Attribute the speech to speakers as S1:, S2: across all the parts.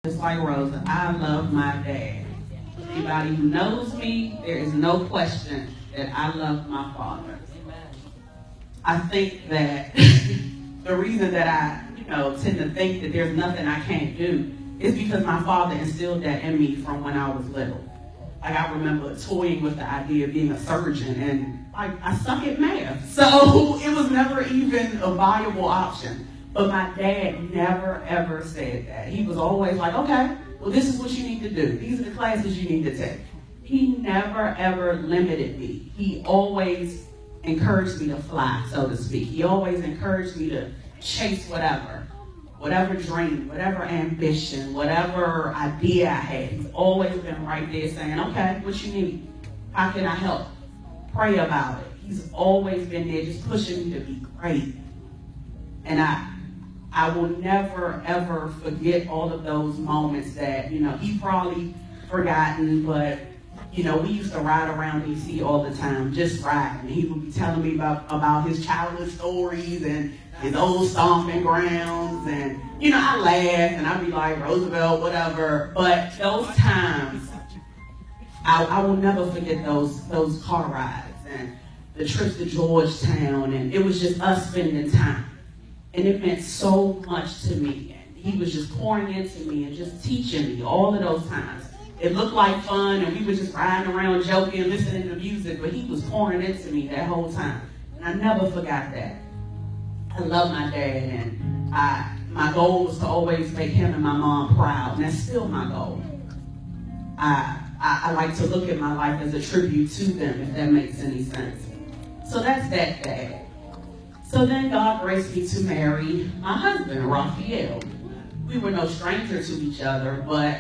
S1: Just like Rosa, I love my dad. Anybody who knows me, there is no question that I love my father. I think that the reason that I, tend to think that there's nothing I can't do is because my father instilled that in me from when I was little. Like, I remember toying with the idea of being a surgeon, and I suck at math, so it was never even a viable option. But my dad never, ever said that. He was always like, okay, well, this is what you need to do. These are the classes you need to take. He never, ever limited me. He always encouraged me to fly, so to speak. He always encouraged me to chase whatever dream, whatever ambition, whatever idea I had. He's always been right there saying, okay, what you need? How can I help? Pray about it. He's always been there just pushing me to be great. And I will never, ever forget all of those moments that, he probably forgotten, but, we used to ride around D.C. all the time, just riding. He would be telling me about his childhood stories and his old stomping grounds, and, I laugh, and I'd be like, Roosevelt, whatever, but those times, I will never forget those car rides and the trips to Georgetown, and it was just us spending time. And it meant so much to me. And he was just pouring into me and just teaching me all of those times. It looked like fun, and we were just riding around joking, listening to music, but he was pouring into me that whole time. And I never forgot that. I love my dad, and my goal was to always make him and my mom proud, and that's still my goal. I like to look at my life as a tribute to them, if that makes any sense. So that's that dad. So then God graced me to marry my husband, Raphael. We were no stranger to each other, but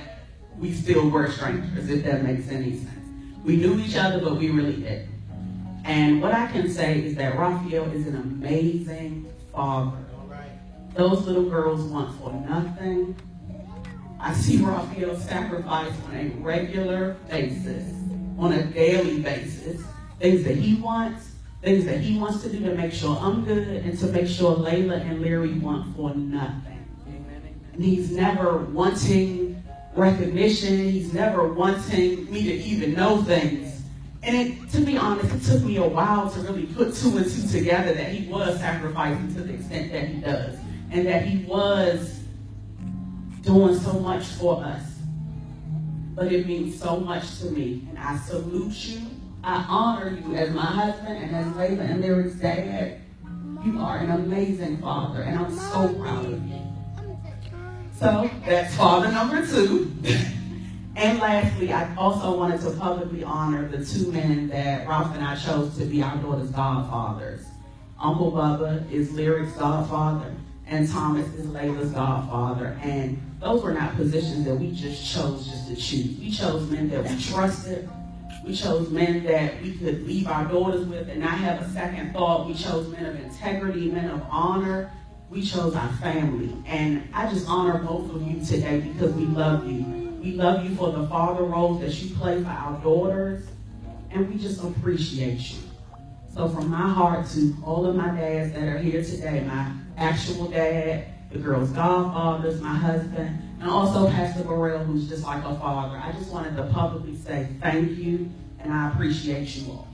S1: we still were strangers, if that makes any sense. We knew each other, but we really didn't. And what I can say is that Raphael is an amazing father. Those little girls want for nothing. I see Raphael sacrifice on a regular basis, on a daily basis, things that he wants to do to make sure I'm good, and to make sure Layla and Larry want for nothing. And he's never wanting recognition. He's never wanting me to even know things. And to be honest, it took me a while to really put two and two together that he was sacrificing to the extent that he does, and that he was doing so much for us. But it means so much to me, and I salute you. I honor you as my husband and as Layla and Larry's dad. You are an amazing father, and I'm so proud of you. So that's father number 2. And lastly, I also wanted to publicly honor the 2 men that Ralph and I chose to be our daughter's godfathers. Uncle Bubba is Lyric's godfather, and Thomas is Layla's godfather. And those were not positions that we just chose just to choose. We chose men that we trusted. We chose men that we could leave our daughters with and not have a second thought. We chose men of integrity, men of honor. We chose our family. And I just honor both of you today because we love you. We love you for the father roles that you play for our daughters. And we just appreciate you. So from my heart to all of my dads that are here today, my actual dad, the girls' godfathers, my husband, and also Pastor Burrell, who's just like a father, I just wanted to publicly say thank you, and I appreciate you all.